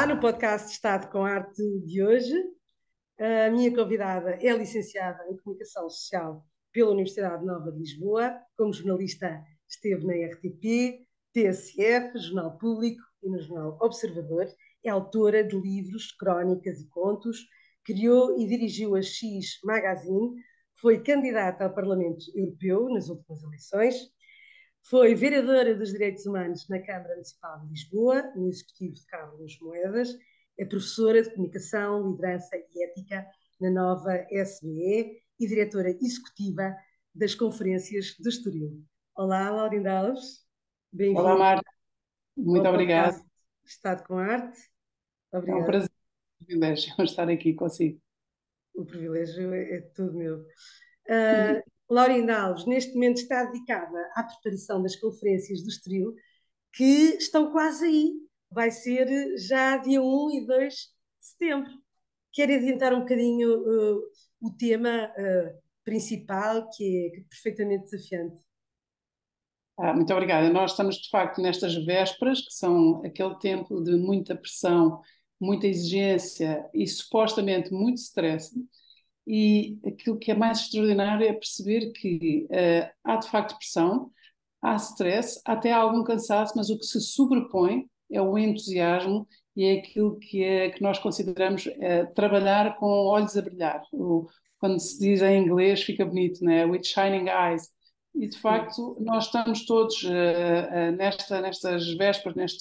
Olá, no podcast Estado com Arte de hoje, a minha convidada é licenciada em Comunicação Social pela Universidade Nova de Lisboa, como jornalista esteve na RTP, TSF, Jornal Público e no Jornal Observador, é autora de livros, crónicas e contos, criou e dirigiu a X Magazine, foi candidata ao Parlamento Europeu nas últimas eleições, foi vereadora dos Direitos Humanos na Câmara Municipal de Lisboa, no Executivo de Carlos Moedas, é professora de Comunicação, Liderança e Ética na Nova SBE e diretora executiva das Conferências do Estoril. Olá, Laurinda Alves, Olá, bem-vinda Marta. Muito ao obrigada. podcast Estado com Arte. É um Obrigada, prazer, um privilégio estar aqui consigo. o privilégio é todo meu. Uhum. Laurinda Alves, neste momento está dedicada à preparação das Conferências do Estoril, que estão quase aí. Vai ser já dia 1 e 2 de setembro. Quero adiantar um bocadinho o tema principal, que é perfeitamente desafiante. Muito obrigada. Nós estamos, de facto, nestas vésperas, que são aquele tempo de muita pressão, muita exigência e supostamente muito stress. E aquilo que é mais extraordinário é perceber que há, de facto, pressão, há stress, até há algum cansaço, mas o que se sobrepõe é o entusiasmo e é aquilo que nós consideramos trabalhar com olhos a brilhar. Quando se diz em inglês, fica bonito, né? With shining eyes. E, de Sim. facto, nós estamos todos nestas vésperas,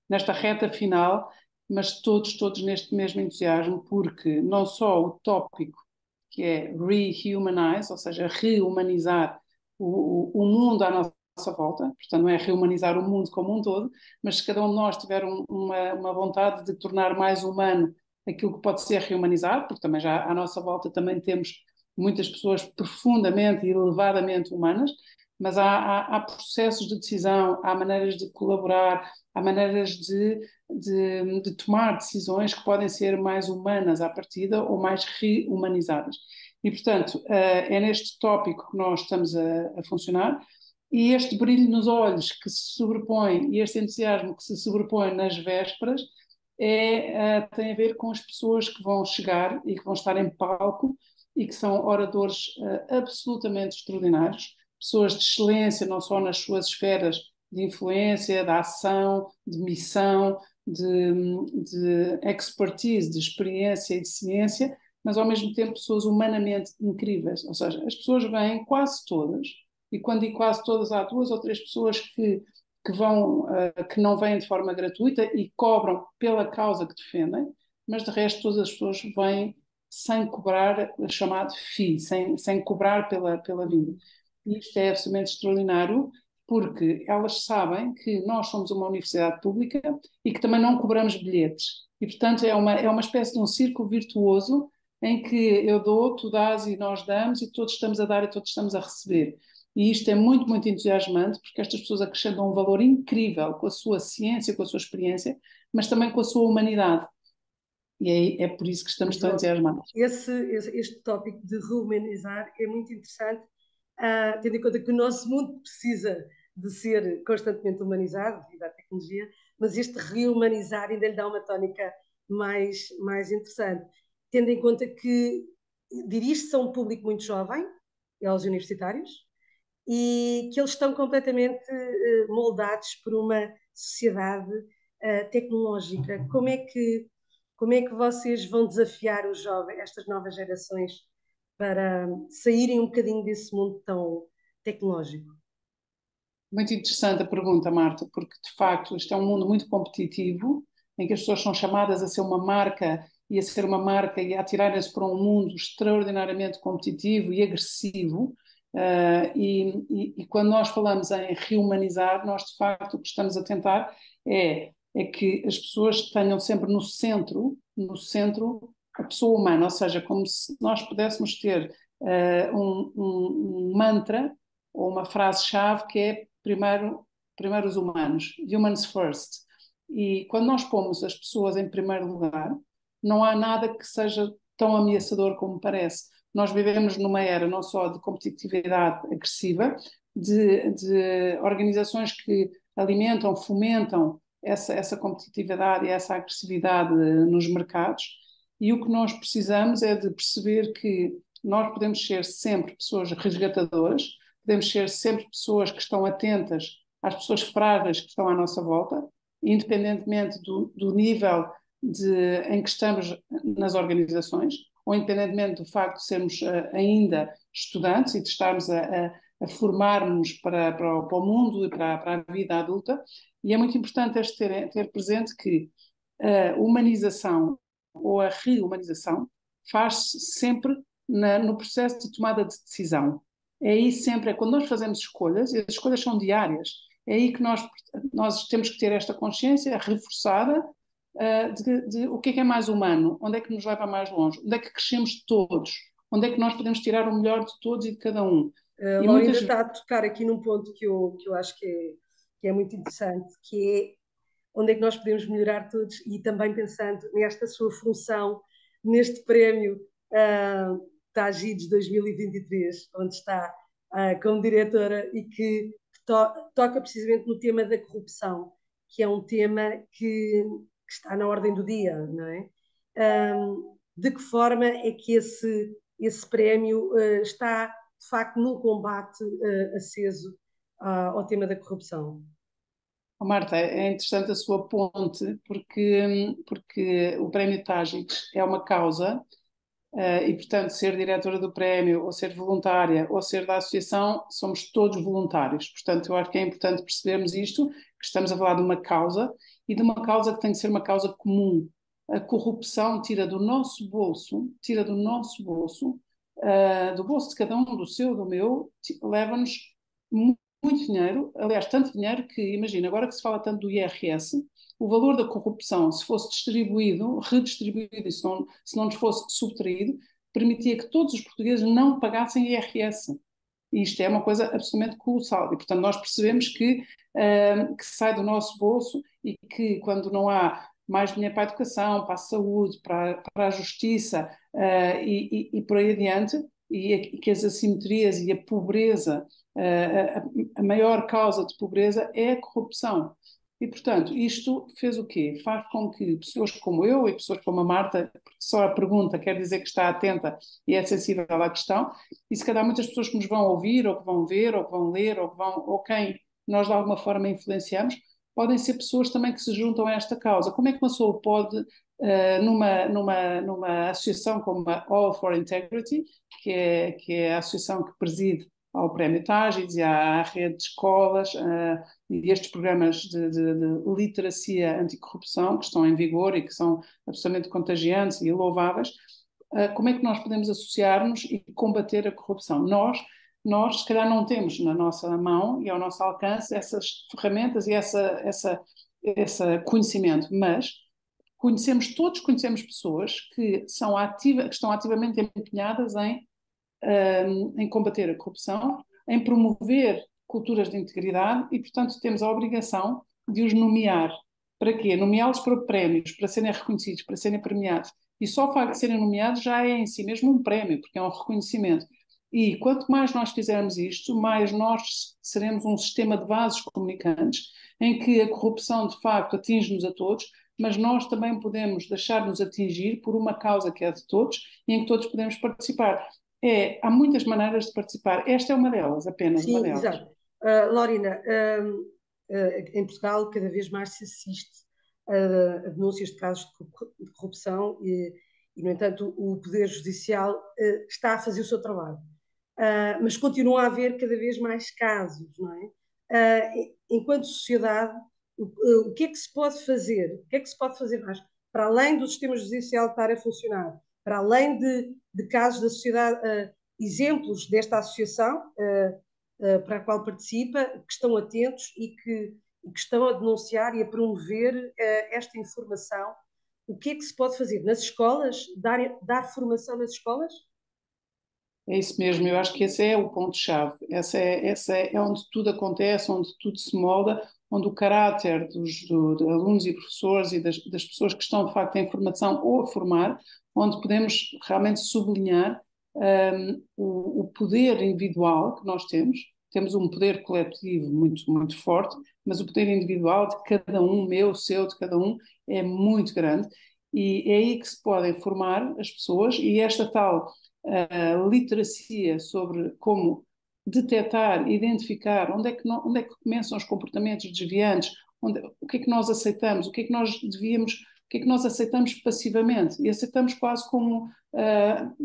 nesta reta final, mas todos neste mesmo entusiasmo, porque não só o tópico, que é rehumanize, ou seja, rehumanizar o mundo à nossa volta, portanto não é rehumanizar o mundo como um todo, mas se cada um de nós tiver uma vontade de tornar mais humano aquilo que pode ser rehumanizado, porque também já à nossa volta também temos muitas pessoas profundamente e elevadamente humanas, mas há processos de decisão, há maneiras de colaborar, há maneiras de tomar decisões que podem ser mais humanas à partida ou mais rehumanizadas. E, portanto, é neste tópico que nós estamos a funcionar. E este brilho nos olhos que se sobrepõe e este entusiasmo que se sobrepõe nas vésperas tem a ver com as pessoas que vão chegar e que vão estar em palco e que são oradores absolutamente extraordinários, pessoas de excelência, não só nas suas esferas de influência, de ação, de missão, de expertise, de experiência e de ciência, mas ao mesmo tempo pessoas humanamente incríveis. Ou seja, as pessoas vêm quase todas, e quando digo quase todas, há duas ou três pessoas que não vêm de forma gratuita e cobram pela causa que defendem, mas de resto todas as pessoas vêm sem cobrar o chamado fee, sem cobrar pela vinda. E isto é absolutamente extraordinário, porque elas sabem que nós somos uma universidade pública e que também não cobramos bilhetes. E, portanto, é uma espécie de um círculo virtuoso em que eu dou, tu dás e nós damos, e todos estamos a dar e todos estamos a receber. E isto é muito, muito entusiasmante, porque estas pessoas acrescentam um valor incrível com a sua ciência, com a sua experiência, mas também com a sua humanidade. E é por isso que estamos tão entusiasmados. Este tópico de rehumanizar é muito interessante, tendo em conta que o nosso mundo precisa de ser constantemente humanizado devido à tecnologia, mas este rehumanizar ainda lhe dá uma tónica mais interessante, tendo em conta que dirige-se a um público muito jovem, aos universitários, e que eles estão completamente moldados por uma sociedade tecnológica. Como é que vocês vão desafiar os jovens, estas novas gerações, para saírem um bocadinho desse mundo tão tecnológico? Muito interessante a pergunta, Marta, porque de facto este é um mundo muito competitivo, em que as pessoas são chamadas a ser uma marca e a ser uma marca e a atirarem-se para um mundo extraordinariamente competitivo e agressivo. E quando nós falamos em rehumanizar, nós de facto o que estamos a tentar é que as pessoas tenham sempre no centro a pessoa humana, ou seja, como se nós pudéssemos ter um mantra ou uma frase-chave que é primeiro os humanos, humans first. E quando nós pomos as pessoas em primeiro lugar, não há nada que seja tão ameaçador como parece. Nós vivemos numa era não só de competitividade agressiva, de organizações que alimentam, fomentam essa competitividade e essa agressividade nos mercados, e o que nós precisamos é de perceber que nós podemos ser sempre pessoas resgatadoras, podemos ser sempre pessoas que estão atentas às pessoas frágeis que estão à nossa volta, independentemente do nível em que estamos nas organizações, ou independentemente do facto de sermos ainda estudantes e de estarmos a formar-nos para o mundo e para a vida adulta. E é muito importante ter presente que a humanização ou a rehumanização faz-se sempre no processo de tomada de decisão. É aí sempre, é quando nós fazemos escolhas, e as escolhas são diárias, é aí que nós temos que ter esta consciência reforçada de o que é mais humano, onde é que nos leva mais longe, onde é que crescemos todos, onde é que nós podemos tirar o melhor de todos e de cada um. E Laura ainda muitas está a tocar aqui num ponto que eu acho que é muito interessante, que é onde é que nós podemos melhorar todos e também pensando nesta sua função, neste prémio TAGIDS 2023, onde está como diretora e que toca precisamente no tema da corrupção, que é um tema que está na ordem do dia, não é? De que forma é que esse prémio está, de facto, num combate aceso ao tema da corrupção? Marta, é interessante a sua ponte, porque o Prémio Tágites é uma causa, e, portanto, ser diretora do prémio, ou ser voluntária, ou ser da associação, somos todos voluntários. Portanto, eu acho que é importante percebermos isto, que estamos a falar de uma causa, e de uma causa que tem de ser uma causa comum. A corrupção tira do nosso bolso, do bolso de cada um, do seu, do meu, leva-nos muito dinheiro, aliás, tanto dinheiro que, imagina, agora que se fala tanto do IRS, o valor da corrupção, se fosse distribuído, redistribuído, e se não nos fosse subtraído, permitia que todos os portugueses não pagassem IRS. E isto é uma coisa absolutamente colossal. E, portanto, nós percebemos que sai do nosso bolso e que, quando não há mais dinheiro para a educação, para a saúde, para a justiça e por aí adiante, e que as assimetrias e a pobreza, a maior causa de pobreza é a corrupção. E, portanto, isto fez o quê? Faz com que pessoas como eu e pessoas como a Marta, porque só a pergunta quer dizer que está atenta e é sensível à questão, e se calhar muitas pessoas que nos vão ouvir, ou que vão ver, ou que vão ler, ou quem nós de alguma forma influenciamos, podem ser pessoas também que se juntam a esta causa. Como é que uma pessoa pode, numa associação como a All for Integrity, que é a associação que preside ao Prémio Tágides e à rede de escolas, e estes programas de literacia anticorrupção que estão em vigor e que são absolutamente contagiantes e louváveis, como é que nós podemos associar-nos e combater a corrupção? Nós, se calhar, não temos na nossa mão e ao nosso alcance essas ferramentas e esse conhecimento, mas conhecemos pessoas que estão ativamente empenhadas em combater a corrupção, em promover culturas de integridade e, portanto, temos a obrigação de os nomear. Para quê? Nomeá-los para prémios, para serem reconhecidos, para serem premiados. E só o facto de serem nomeados já é em si mesmo um prémio, porque é um reconhecimento. E quanto mais nós fizermos isto, mais nós seremos um sistema de vasos comunicantes em que a corrupção, de facto, atinge-nos a todos, mas nós também podemos deixar-nos atingir por uma causa que é de todos e em que todos podemos participar. Há muitas maneiras de participar. Esta é uma delas, apenas uma Sim, delas. exato. Lorina, em Portugal cada vez mais se assiste a denúncias de casos de corrupção no entanto, o Poder Judicial está a fazer o seu trabalho. Mas continua a haver cada vez mais casos, não é? Enquanto sociedade, o que é que se pode fazer? O que é que se pode fazer mais? Para além do sistema judicial estar a funcionar, para além de casos da sociedade, exemplos desta associação para a qual participa, que estão atentos e que estão a denunciar e a promover esta informação. O que é que se pode fazer nas escolas? Dar formação nas escolas? É isso mesmo, eu acho que esse é o ponto-chave. Essa é onde tudo acontece, onde tudo se molda, onde o caráter de alunos e professores e das pessoas que estão, de facto, em formação ou a formar, onde podemos realmente sublinhar o poder individual que nós temos temos um poder coletivo muito, muito forte, mas o poder individual de cada um, meu, seu, de cada um, é muito grande. E é aí que se podem formar as pessoas, e esta tal literacia sobre como detectar, identificar onde é que começam os comportamentos desviantes, o que é que nós aceitamos, o que é que nós devíamos, o que é que nós aceitamos passivamente e aceitamos quase como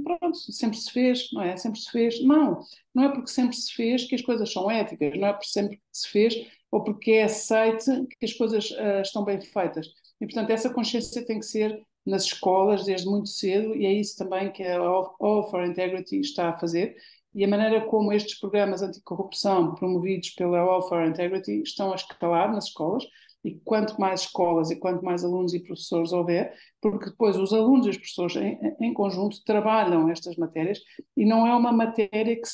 pronto, sempre se fez, não é? Sempre se fez. Não, não é porque sempre se fez que as coisas são éticas, não é porque sempre se fez ou porque é aceite que as coisas estão bem feitas. E, portanto, essa consciência tem que ser nas escolas desde muito cedo e é isso também que a All for Integrity está a fazer. E a maneira como estes programas anticorrupção promovidos pela All for Integrity estão a escalar nas escolas, e quanto mais escolas e quanto mais alunos e professores houver, porque depois os alunos e os professores em conjunto trabalham estas matérias e não é uma matéria que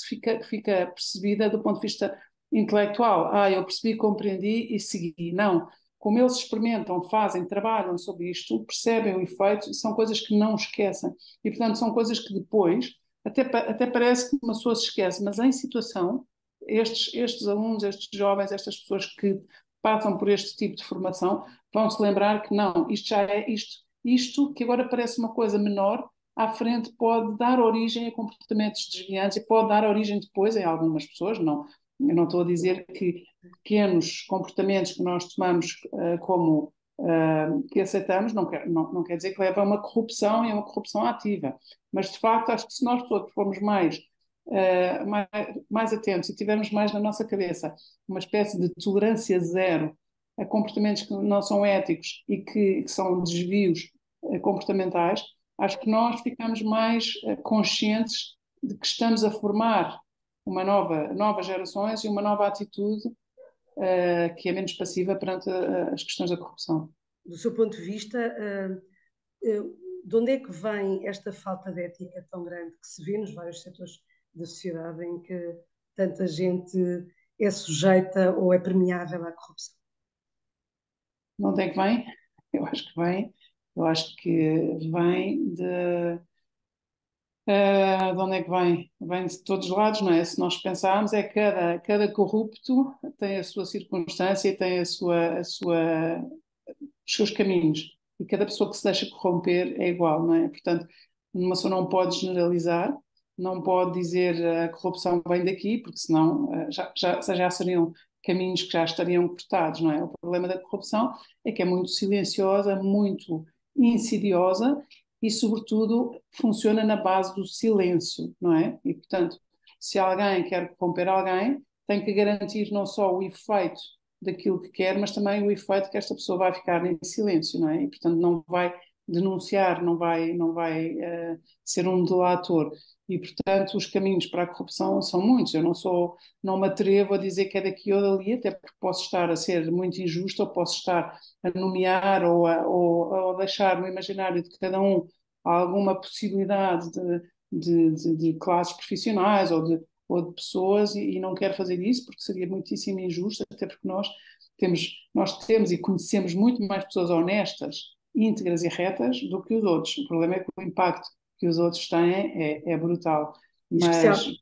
fica percebida do ponto de vista intelectual. Eu percebi, compreendi e segui. Não. Como eles experimentam, fazem, trabalham sobre isto, percebem o efeito, são coisas que não esquecem. E, portanto, são coisas que depois até parece que uma pessoa se esquece, mas em situação, estes alunos, estes jovens, estas pessoas que passam por este tipo de formação, vão se lembrar que não, isto já é isto que agora parece uma coisa menor, à frente pode dar origem a comportamentos desviantes e pode dar origem depois em algumas pessoas, não. Eu não estou a dizer que pequenos comportamentos que nós tomamos como que aceitamos, não quer dizer que leva a uma corrupção e a uma corrupção ativa. Mas, de facto, acho que se nós todos formos mais atentos e tivermos mais na nossa cabeça uma espécie de tolerância zero a comportamentos que não são éticos e que são desvios comportamentais, acho que nós ficamos mais conscientes de que estamos a formar novas gerações e uma nova atitude que é menos passiva perante as questões da corrupção. Do seu ponto de vista, de onde é que vem esta falta de ética tão grande que se vê nos vários setores da sociedade em que tanta gente é sujeita ou é permeável à corrupção? De onde é que vem? Eu acho que vem, eu acho que vem de onde é que vem? Vem de todos os lados, não é? Se nós pensarmos, cada corrupto tem a sua circunstância e tem os seus caminhos. E cada pessoa que se deixa corromper é igual, não é? Portanto, uma pessoa não pode generalizar, não pode dizer a corrupção vem daqui, porque senão já seriam caminhos que já estariam cortados, não é? O problema da corrupção é que é muito silenciosa, muito insidiosa e, sobretudo, funciona na base do silêncio, não é? E, portanto, se alguém quer corromper alguém, tem que garantir não só o efeito daquilo que quer, mas também o efeito que esta pessoa vai ficar em silêncio, não é? E, portanto, não vai denunciar, não vai ser um delator. E, portanto, os caminhos para a corrupção são muitos. Eu não me atrevo a dizer que é daqui ou dali, até porque posso estar a ser muito injusto, ou posso estar a nomear ou a deixar no imaginário de cada um alguma possibilidade de classes profissionais ou de pessoas e não quero fazer isso porque seria muitíssimo injusto, até porque nós temos e conhecemos muito mais pessoas honestas, íntegras e retas do que os outros. O problema é que o impacto que os outros têm é brutal. Mas,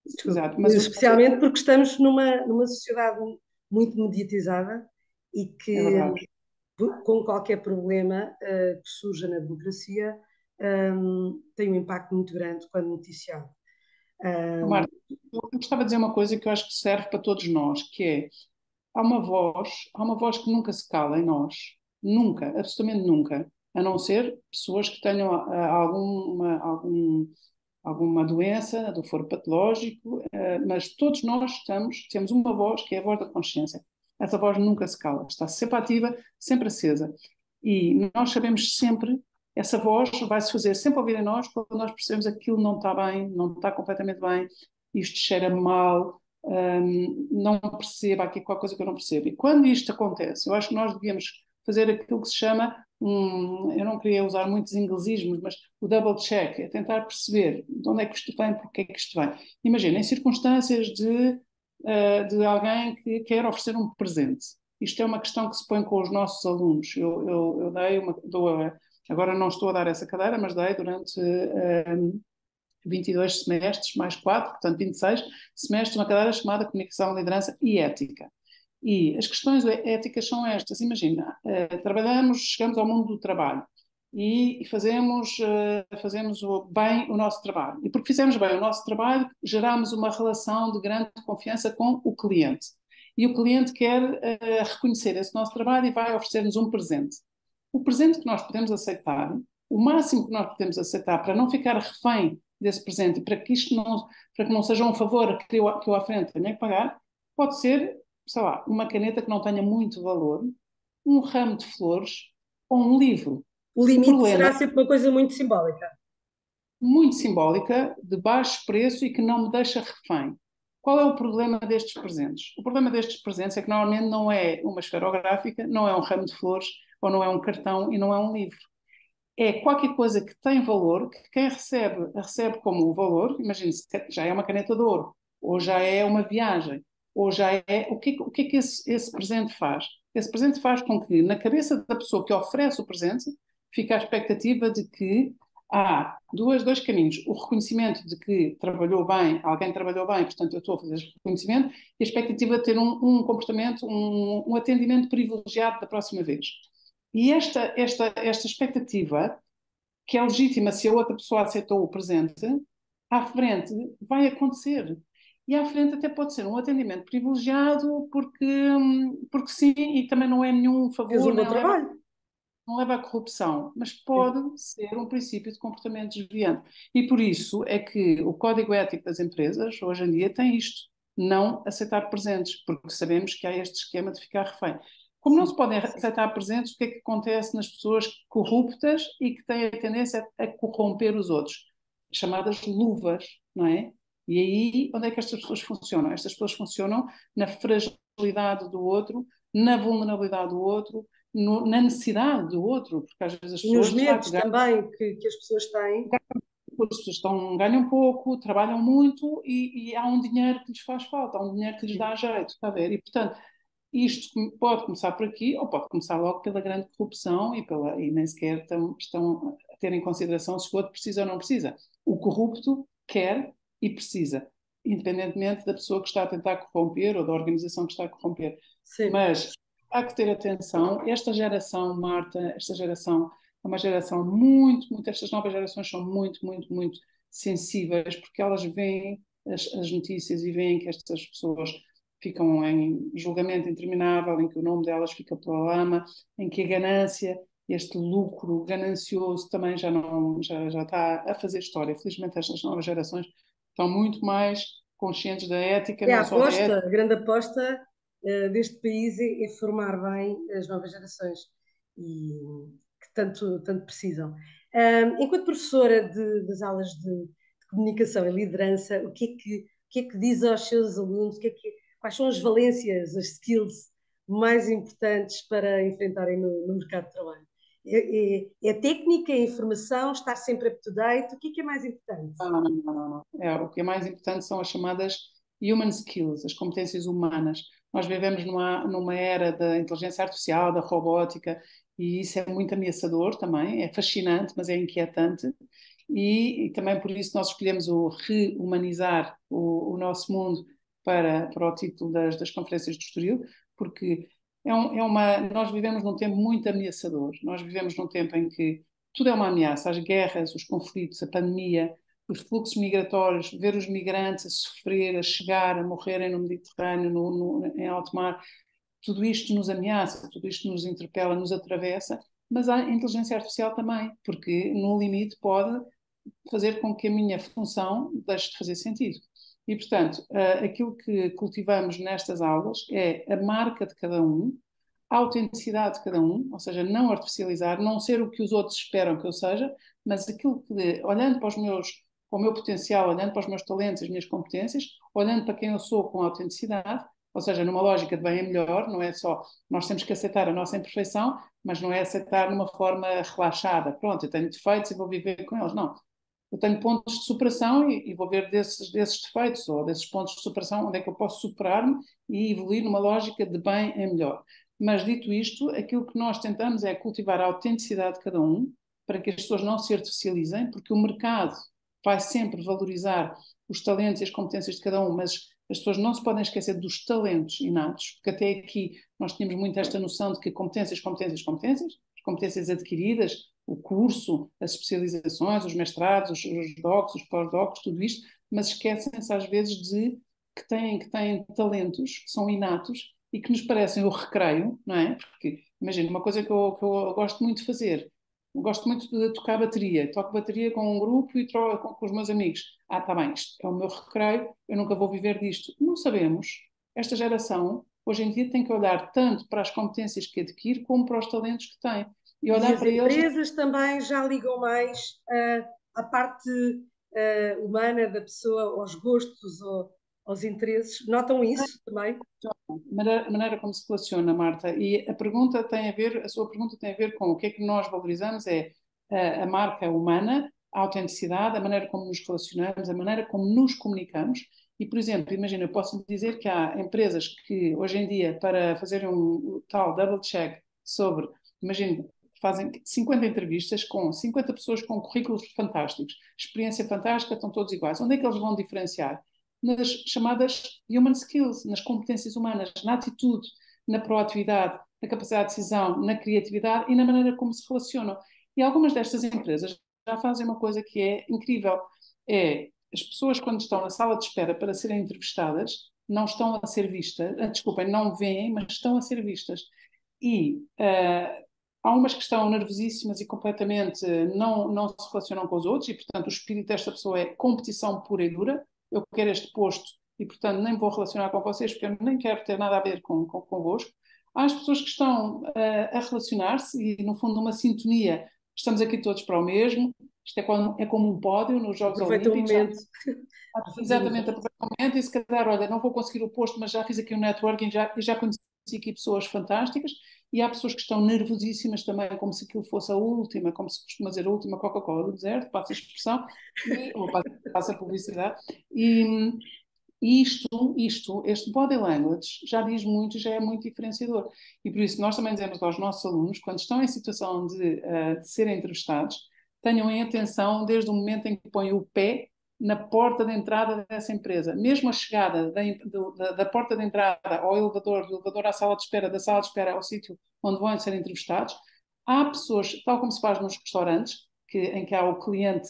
Desculpe, exato, mas especialmente porque estamos numa sociedade muito mediatizada e é que, verdade. com qualquer problema que surja na democracia, tem um impacto muito grande quando noticiado. Marta, eu gostava de dizer uma coisa que eu acho que serve para todos nós, que é há uma voz que nunca se cala em nós, nunca, absolutamente nunca, a não ser pessoas que tenham alguma doença do foro patológico, mas todos nós temos uma voz que é a voz da consciência. Essa voz nunca se cala, está sempre ativa, sempre acesa. E nós sabemos sempre, essa voz vai se fazer sempre ouvir em nós quando nós percebemos que aquilo não está bem, não está completamente bem, isto cheira mal, não percebo, há aqui qualquer coisa que eu não percebo. E quando isto acontece, eu acho que nós devíamos fazer aquilo que se chama, eu não queria usar muitos inglesismos, mas o double check, é tentar perceber de onde é que isto vem, porque é que isto vem. Imagina, em circunstâncias de alguém que quer oferecer um presente. Isto é uma questão que se põe com os nossos alunos. Eu agora não estou a dar essa cadeira, mas dei durante 22 semestres, mais 4, portanto 26 semestres, uma cadeira chamada Comunicação, Liderança e Ética. E as questões éticas são estas. Imagina, chegamos ao mundo do trabalho e fazemos bem o nosso trabalho. E porque fizemos bem o nosso trabalho, geramos uma relação de grande confiança com o cliente. E o cliente quer reconhecer esse nosso trabalho e vai oferecer-nos um presente. O presente que nós podemos aceitar, o máximo que nós podemos aceitar para não ficar refém desse presente e para que isto para que não seja um favor que eu à frente tenha que pagar, pode ser, sei lá, uma caneta que não tenha muito valor, um ramo de flores ou um livro. O O limite problema será sempre uma coisa muito simbólica. muito simbólica, de baixo preço e que não me deixa refém. Qual é o problema destes presentes? O problema destes presentes é que normalmente não é uma esferográfica, não é um ramo de flores, ou não é um cartão e não é um livro. É qualquer coisa que tem valor, que quem recebe como valor, imagine-se, já é uma caneta de ouro, ou já é uma viagem, ou já é... O que é que esse presente faz? Esse presente faz com que, na cabeça da pessoa que oferece o presente, fique a expectativa de que há dois caminhos. O reconhecimento de que trabalhou bem, alguém trabalhou bem, portanto eu estou a fazer esse reconhecimento, e a expectativa de ter um comportamento, um atendimento privilegiado da próxima vez. E esta expectativa, que é legítima se a outra pessoa aceitou o presente, à frente vai acontecer. E à frente até pode ser um atendimento privilegiado porque sim, e também não é nenhum Fez favor, um bom nem leva trabalho. não leva à corrupção, mas Sim. pode ser um princípio de comportamento desviante. E por isso é que o Código Ético das Empresas, hoje em dia, tem isto: não aceitar presentes, porque sabemos que há este esquema de ficar refém. Como não se Sim. podem aceitar presentes, o que é que acontece nas pessoas corruptas e que têm a tendência a corromper os outros? Chamadas luvas, não é? E aí, onde é que estas pessoas funcionam? Estas pessoas funcionam na fragilidade do outro, na vulnerabilidade do outro, na necessidade do outro, porque às vezes as E nos pessoas, de facto, medos também que as pessoas têm. ganham pouco, trabalham muito e há um dinheiro que lhes faz falta, há um dinheiro que lhes Sim. dá jeito, está a ver? E, portanto, isto pode começar por aqui ou pode começar logo pela grande corrupção e nem sequer estão a ter em consideração se o outro precisa ou não precisa. O corrupto quer e precisa, independentemente da pessoa que está a tentar corromper ou da organização que está a corromper. Sim. Mas há que ter atenção. Esta geração, Marta, esta geração é uma geração muito, estas novas gerações são muito sensíveis porque elas veem as notícias e veem que estas pessoas ficam em julgamento interminável, em que o nome delas fica pela lama, em que a ganância, este lucro ganancioso também já está a fazer história. Felizmente estas novas gerações estão muito mais conscientes da ética, É a não só da aposta, ética. a grande aposta deste país é formar bem as novas gerações e que tanto precisam. Enquanto professora das aulas de comunicação e liderança, o que é que diz aos seus alunos? Quais são as valências, as skills mais importantes para enfrentarem no mercado de trabalho? É técnica, é informação, estar sempre up to date? O que é mais importante? Não. O que é mais importante são as chamadas human skills, as competências humanas. Nós vivemos numa era da inteligência artificial, da robótica, e isso é muito ameaçador também, é fascinante, mas é inquietante. E também por isso nós escolhemos o rehumanizar o nosso mundo para o título das conferências do Estoril, porque nós vivemos num tempo muito ameaçador. Nós vivemos num tempo em que tudo é uma ameaça, as guerras, os conflitos, a pandemia, os fluxos migratórios, ver os migrantes a sofrer, a chegar, a morrerem no Mediterrâneo, em alto mar, tudo isto nos ameaça, tudo isto nos interpela, nos atravessa, mas há inteligência artificial também, porque no limite pode fazer com que a minha função deixe de fazer sentido. E, portanto, aquilo que cultivamos nestas aulas é a marca de cada um, a autenticidade de cada um, ou seja, não artificializar, não ser o que os outros esperam que eu seja, mas aquilo que, olhando para o meu potencial, olhando para os meus talentos, as minhas competências, olhando para quem eu sou com autenticidade, ou seja, numa lógica de bem é melhor, não é só nós temos que aceitar a nossa imperfeição, mas não é aceitar de uma forma relaxada. Pronto, eu tenho defeitos e vou viver com eles. Não. Eu tenho pontos de superação e vou ver desses defeitos ou desses pontos de superação onde é que eu posso superar-me e evoluir numa lógica de bem é melhor. Mas, dito isto, aquilo que nós tentamos é cultivar a autenticidade de cada um para que as pessoas não se artificializem, porque o mercado, vai sempre valorizar os talentos e as competências de cada um, mas as pessoas não se podem esquecer dos talentos inatos, porque até aqui nós tínhamos muito esta noção de que competências, competências, competências, as competências adquiridas, o curso, as especializações, os mestrados, os docs, os pós-docs, tudo isto, mas esquecem-se às vezes de que têm talentos que são inatos e que nos parecem o recreio, não é? Porque, imagina, uma coisa que eu gosto muito de fazer, eu gosto muito de tocar bateria, toco bateria com um grupo e troco com os meus amigos. Ah, está bem, isto é o meu recreio, eu nunca vou viver disto. Não sabemos. Esta geração, hoje em dia, tem que olhar tanto para as competências que adquire como para os talentos que tem. E E olhar as para eles. empresas também já ligam mais à parte humana da pessoa, aos gostos, aos interesses. Notam isso também? A maneira como se relaciona, Marta, e a sua pergunta tem a ver com o que é que nós valorizamos é a marca humana, a autenticidade, a maneira como nos relacionamos, a maneira como nos comunicamos. E, por exemplo, imagina, eu posso dizer que há empresas que hoje em dia, para fazerem um tal double check sobre, imagina, fazem 50 entrevistas com 50 pessoas com currículos fantásticos, experiência fantástica, estão todos iguais. Onde é que eles vão diferenciar? Nas chamadas human skills, nas competências humanas, na atitude, na proatividade, na capacidade de decisão, na criatividade e na maneira como se relacionam. E algumas destas empresas já fazem uma coisa que é incrível. É as pessoas, quando estão na sala de espera para serem entrevistadas, não estão a ser vistas, desculpem, não veem, mas estão a ser vistas. E há umas que estão nervosíssimas e completamente não se relacionam com os outros, e portanto o espírito desta pessoa é competição pura e dura. Eu quero este posto e portanto nem vou relacionar com vocês porque eu nem quero ter nada a ver convosco. Há as pessoas que estão a relacionar-se e no fundo uma sintonia. Estamos aqui todos para o mesmo. Isto é como um pódio nos Jogos Aproveita o Olímpicos. momento para fazer os Exatamente, aproveitar o momento e se calhar, olha, não vou conseguir o posto, mas já fiz aqui um networking, já conheci aqui pessoas fantásticas e há pessoas que estão nervosíssimas também, como se aquilo fosse a última, como se costuma dizer a última Coca-Cola do deserto, passa a expressão, ou passa a publicidade, e este body language já diz muito, já é muito diferenciador. E por isso nós também dizemos aos nossos alunos, quando estão em situação de serem entrevistados, tenham em atenção desde o momento em que põem o pé na porta de entrada dessa empresa. Mesmo a chegada da porta de entrada ao elevador, do elevador à sala de espera, da sala de espera ao sítio onde vão ser entrevistados, há pessoas, tal como se faz nos restaurantes, em que há o cliente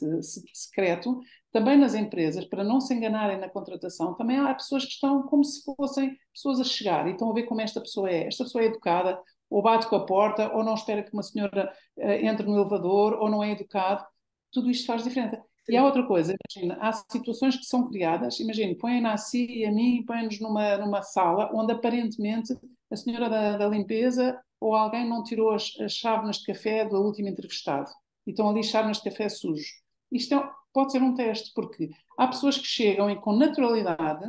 secreto, também nas empresas, para não se enganarem na contratação, também há pessoas que estão como se fossem pessoas a chegar e estão a ver como esta pessoa é. Esta pessoa é educada, ou bate com a porta, ou não espera que uma senhora entre no elevador, ou não é educado. Tudo isto faz diferença. E há outra coisa, imagina, há situações que são criadas, imagina, põem-na a si e a mim, põem-nos numa sala onde aparentemente a senhora da limpeza ou alguém não tirou as chávenas de café do último entrevistado e estão ali chávenas de café sujos. Isto pode ser um teste, porque há pessoas que chegam e com naturalidade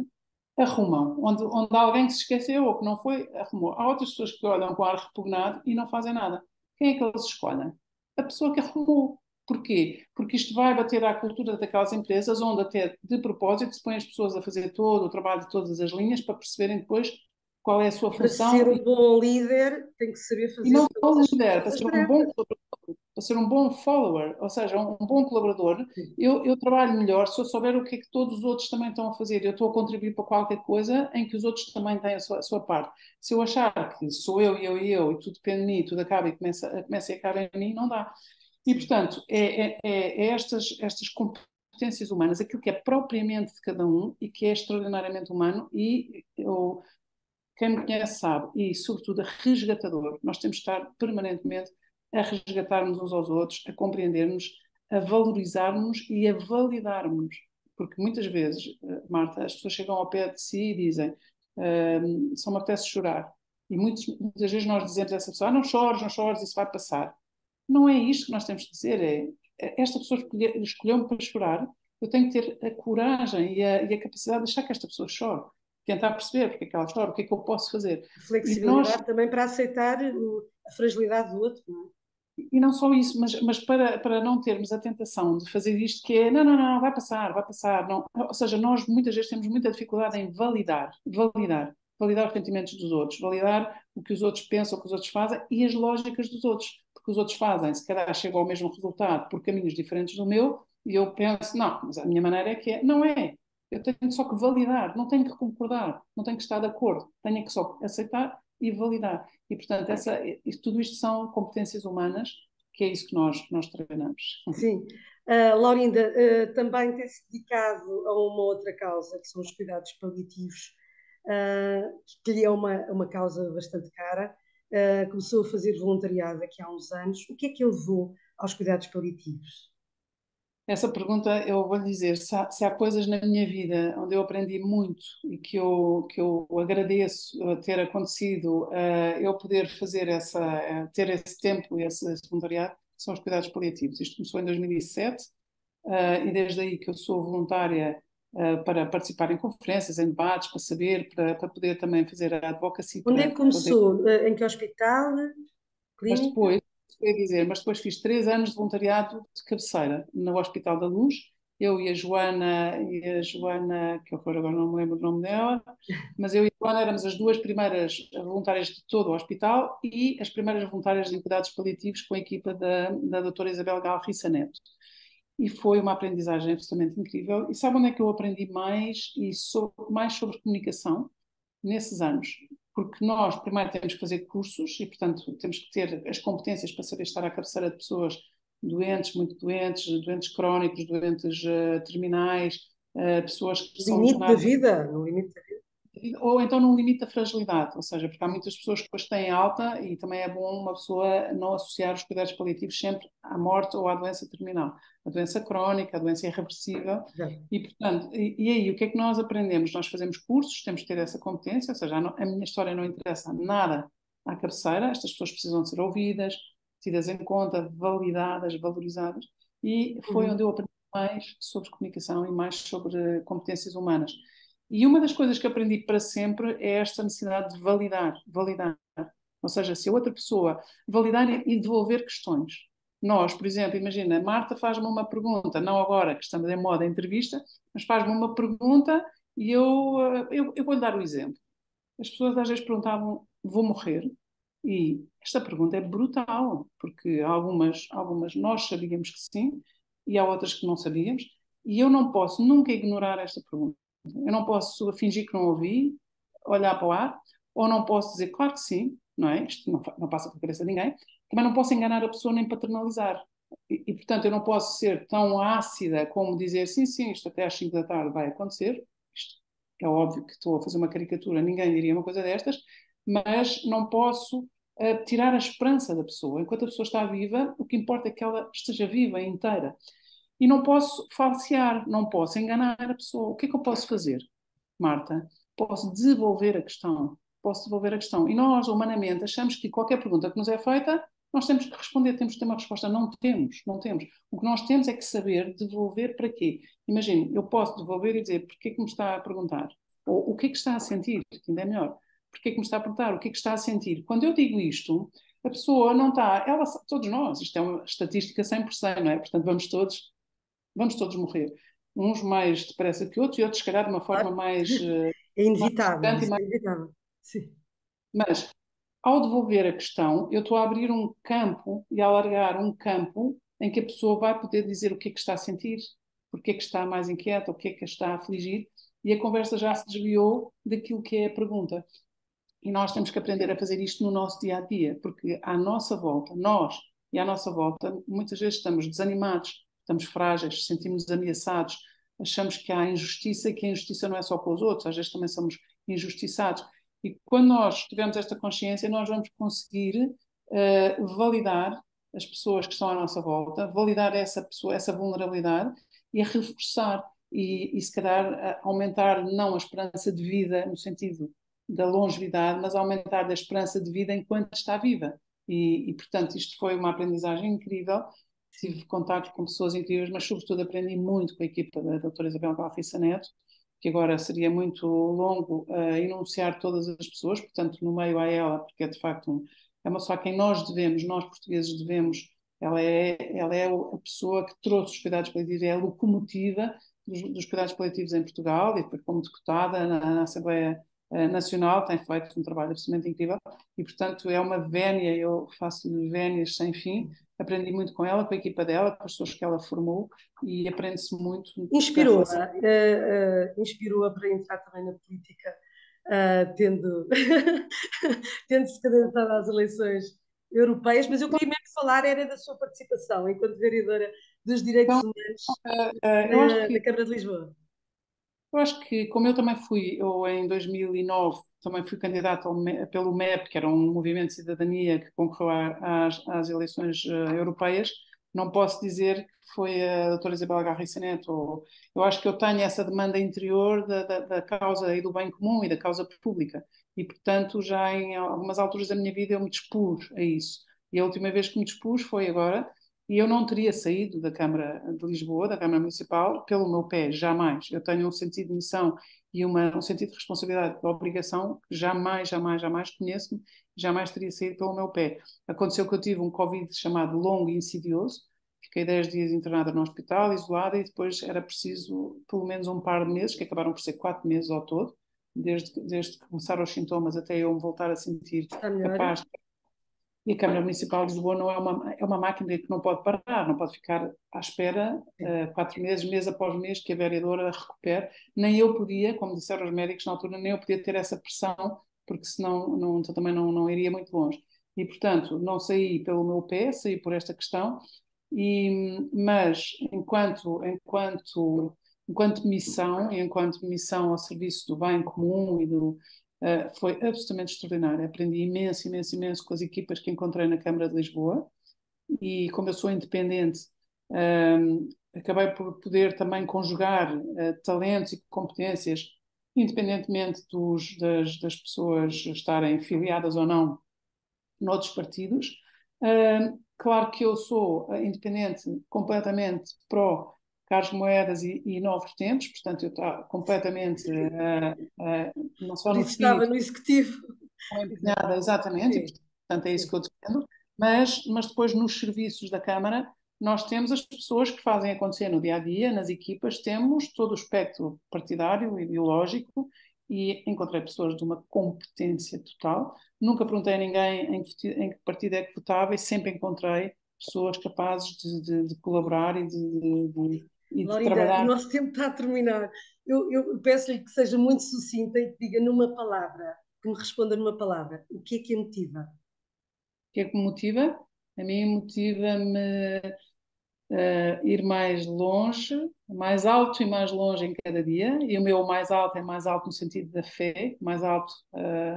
arrumam, onde alguém que se esqueceu ou que não foi, arrumou. Há outras pessoas que olham com ar repugnado e não fazem nada. Quem é que eles escolhem? A pessoa que arrumou. Porquê? Porque isto vai bater à cultura daquelas empresas onde até de propósito se põem as pessoas a fazer todo o trabalho de todas as linhas para perceberem depois qual é a sua para ser função um bom líder, tem que saber e fazer não só todas líder, para as ser um bom tarefas. para ser um bom follower, ou seja, um bom colaborador, eu trabalho melhor se eu souber o que é que todos os outros também estão a fazer. Eu estou a contribuir para qualquer coisa em que os outros também têm a sua parte. Se eu achar que sou eu, e tudo depende de mim, tudo acaba e começa e acaba em mim, não dá. E, portanto, é estas competências humanas, aquilo que é propriamente de cada um e que é extraordinariamente humano, e quem me conhece sabe, e sobretudo resgatador. Nós temos de estar permanentemente a resgatarmos uns aos outros, a compreendermos, a valorizarmos e a validarmos. Porque muitas vezes, Marta, as pessoas chegam ao pé de si e dizem só me apetece chorar. E muitas vezes nós dizemos a essa pessoa, não chores, não chores, isso vai passar. Não é isto que nós temos de dizer, esta pessoa escolheu-me para chorar, eu tenho que ter a coragem e a capacidade de deixar que esta pessoa chore, tentar perceber porque é que ela chora, o que é que eu posso fazer. E nós, Flexibilidade também para aceitar a fragilidade do outro, não é? e não só isso, mas para não termos a tentação de fazer isto que é, não, não, não, vai passar, não. Ou seja, nós muitas vezes temos muita dificuldade em validar os sentimentos dos outros, validar o que os outros pensam, o que os outros fazem e as lógicas dos outros, porque os outros fazem, se calhar chegam ao mesmo resultado por caminhos diferentes do meu, E eu penso, não, mas a minha maneira é que é. Não é. Eu tenho só que validar, não tenho que concordar, não tenho que estar de acordo, tenho que só aceitar e validar. E, portanto, tudo isto são competências humanas, que é isso que nós treinamos. Sim. Laurinda, também tem-se dedicado a uma outra causa, que são os cuidados paliativos, que lhe é uma causa bastante cara. Começou a fazer voluntariado aqui há uns anos. O que é que ele levou aos cuidados paliativos? Essa pergunta eu vou lhe dizer, se há coisas na minha vida onde eu aprendi muito e que eu agradeço ter acontecido, eu poder fazer ter esse tempo, esse voluntariado, são os cuidados paliativos. Isto começou em 2007, e desde aí que eu sou voluntária para participar em conferências, em debates, para saber, para poder também fazer a advocacy Onde é que para começou? Em que hospital? mas Clínica? depois, mas depois fiz 3 anos de voluntariado de cabeceira no Hospital da Luz. Eu e a Joana, que horror, agora não me lembro o nome dela, mas eu e a Joana éramos as duas primeiras voluntárias de todo o hospital e as primeiras voluntárias de cuidados paliativos com a equipa da doutora Isabel Galriça Neto. E foi uma aprendizagem absolutamente incrível. E sabe onde é que eu aprendi mais mais sobre comunicação? Nesses anos, porque nós primeiro temos que fazer cursos e, portanto, temos que ter as competências para saber estar à cabeceira de pessoas doentes, muito doentes, doentes crónicos, doentes terminais, pessoas que são Limite da internadas vida? No limite da vida. ou então num limite da fragilidade, ou seja, porque há muitas pessoas que depois têm alta e também é bom uma pessoa não associar os cuidados paliativos sempre à morte ou à doença terminal, a doença crónica, a doença irreversível. Exato. E, portanto, e aí o que é que nós aprendemos? Nós fazemos cursos, temos que ter essa competência, ou seja, a minha história não interessa nada à cabeceira, estas pessoas precisam de ser ouvidas, tidas em conta, validadas, valorizadas, e foi onde Uhum. eu aprendi mais sobre comunicação e mais sobre competências humanas. E uma das coisas que aprendi para sempre é esta necessidade de validar, validar. Ou seja, se a outra pessoa validar e devolver questões. Nós, por exemplo, imagina, Marta faz-me uma pergunta, não agora que estamos em moda entrevista, mas faz-me uma pergunta e eu vou-lhe dar o exemplo. As pessoas às vezes perguntavam, vou morrer? E esta pergunta é brutal, porque algumas nós sabíamos que sim, e há outras que não sabíamos, e eu não posso nunca ignorar esta pergunta. Eu não posso fingir que não ouvi, olhar para o ar, ou não posso dizer, claro que sim, não é? Isto não passa pela cabeça de ninguém. Também não posso enganar a pessoa nem paternalizar. Portanto, eu não posso ser tão ácida como dizer, sim, sim, isto até às 5 da tarde vai acontecer. Isto é óbvio que estou a fazer uma caricatura, ninguém diria uma coisa destas, mas não posso tirar a esperança da pessoa. Enquanto a pessoa está viva, o que importa é que ela esteja viva e inteira. E não posso falsear, não posso enganar a pessoa. O que é que eu posso fazer, Marta? Posso devolver a questão. Posso devolver a questão. E nós, humanamente, achamos que qualquer pergunta que nos é feita, nós temos que responder, temos que ter uma resposta. Não temos, não temos. O que nós temos é que saber devolver para quê. Imagine, eu posso devolver e dizer porquê que me está a perguntar? Ou o que é que está a sentir, que ainda é melhor. Porquê que me está a perguntar? O que é que está a sentir? Quando eu digo isto, a pessoa não está, todos nós, isto é uma estatística 100%, não é? Portanto, vamos todos morrer. Uns mais depressa que outros e outros, se calhar, de uma forma Claro. É mais inevitável, elegante e isso é mais. inevitável. Sim. Mas, ao devolver a questão, eu estou a abrir um campo e a alargar um campo em que a pessoa vai poder dizer o que é que está a sentir, porque é que está mais inquieta, o que é que a está a afligir, e a conversa já se desviou daquilo que é a pergunta. E nós temos que aprender a fazer isto no nosso dia a dia, porque à nossa volta, nós e à nossa volta, muitas vezes estamos desanimados, estamos frágeis, sentimos ameaçados, achamos que há injustiça e que a injustiça não é só com os outros, às vezes também somos injustiçados. E quando nós tivermos esta consciência, nós vamos conseguir validar as pessoas que estão à nossa volta, validar essa pessoa, essa vulnerabilidade e a reforçar e se calhar aumentar não a esperança de vida no sentido da longevidade, mas aumentar da esperança de vida enquanto está viva. Portanto, isto foi uma aprendizagem incrível. Tive contato com pessoas incríveis, mas sobretudo aprendi muito com a equipa da doutora Isabel Galriça Neto, que agora seria muito longo enunciar todas as pessoas, portanto, no meio a ela, porque é de facto é uma pessoa a quem nós devemos, nós portugueses devemos, ela é a pessoa que trouxe os cuidados paliativos, é a locomotiva dos cuidados paliativos em Portugal, e depois como deputada na Assembleia Nacional, tem feito um trabalho absolutamente incrível e, portanto, é uma vénia, eu faço-lhe vénias sem fim, aprendi muito com ela, com a equipa dela, com as pessoas que ela formou, e aprende-se muito na relação. Inspirou-a para entrar também na política, tendo, tendo-se candidatado às eleições europeias, mas eu queria mesmo falar era da sua participação enquanto vereadora dos direitos Então, humanos eu acho na que Câmara de Lisboa. Eu acho que, como eu também fui, eu em 2009 também fui candidata pelo MEP, que era um movimento de cidadania que concorreu às eleições europeias, não posso dizer que foi a doutora Isabel Garriça Neto. Eu acho que eu tenho essa demanda interior da causa e do bem comum e da causa pública. E, portanto, já em algumas alturas da minha vida eu me dispus a isso. E a última vez que me dispus foi agora, e eu não teria saído da Câmara de Lisboa, da Câmara Municipal, pelo meu pé, jamais. Eu tenho um sentido de missão e um sentido de responsabilidade, de obrigação, que jamais, jamais, jamais conheço-me, jamais teria saído pelo meu pé. Aconteceu que eu tive um Covid chamado longo e insidioso, fiquei 10 dias internada no hospital, isolada, e depois era preciso pelo menos um par de meses, que acabaram por ser 4 meses ao todo, desde que começaram os sintomas até eu me voltar a sentir Está melhor? capaz. E a Câmara Municipal de Lisboa não é uma máquina que não pode parar, não pode ficar à espera 4 meses, mês após mês, que a vereadora recupere. Nem eu podia, como disseram os médicos na altura, nem eu podia ter essa pressão, porque senão também não iria muito longe. E, portanto, não saí pelo meu pé, saí por esta questão, mas enquanto missão, e enquanto missão ao serviço do bem comum foi absolutamente extraordinário. Aprendi imenso, imenso, imenso com as equipas que encontrei na Câmara de Lisboa e, como eu sou independente, acabei por poder também conjugar talentos e competências, independentemente das pessoas estarem filiadas ou não noutros partidos. Claro que eu sou independente completamente pró Carlos Moedas e novos tempos, portanto eu estou completamente não só Por no isso estava espírito, no executivo. como empenhada, exatamente, e Sim, portanto é isso sim. que eu defendo, mas depois nos serviços da Câmara nós temos as pessoas que fazem acontecer no dia a dia, nas equipas, temos todo o espectro partidário, ideológico, e encontrei pessoas de uma competência total. Nunca perguntei a ninguém em que partido é que votava e sempre encontrei pessoas capazes de colaborar e de Laurinda, o trabalhar. nosso tempo está a terminar. Eu peço-lhe que seja muito sucinta e que diga numa palavra, que me responda numa palavra. O que a motiva? O que é que me motiva? A mim motiva-me ir mais longe, mais alto e mais longe em cada dia. E o meu mais alto é mais alto no sentido da fé, mais alto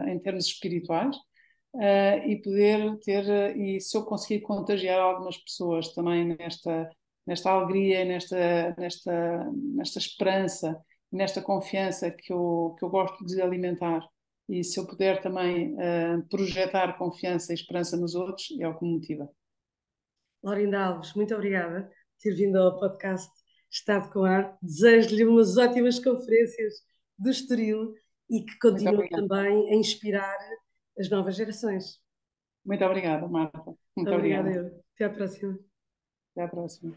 em termos espirituais. E poder ter, e se eu conseguir contagiar algumas pessoas também nesta alegria, nesta esperança, nesta confiança que eu gosto de alimentar, e se eu puder também projetar confiança e esperança nos outros, é o que me motiva. Laurinda Alves, muito obrigada por ter vindo ao podcast Estado com Arte. Desejo-lhe umas ótimas conferências do Estoril e que Muito continue obrigada. também a inspirar as novas gerações. Muito obrigada, Marta. Muito Obrigada, obrigada. eu. Até à próxima. Até à próxima.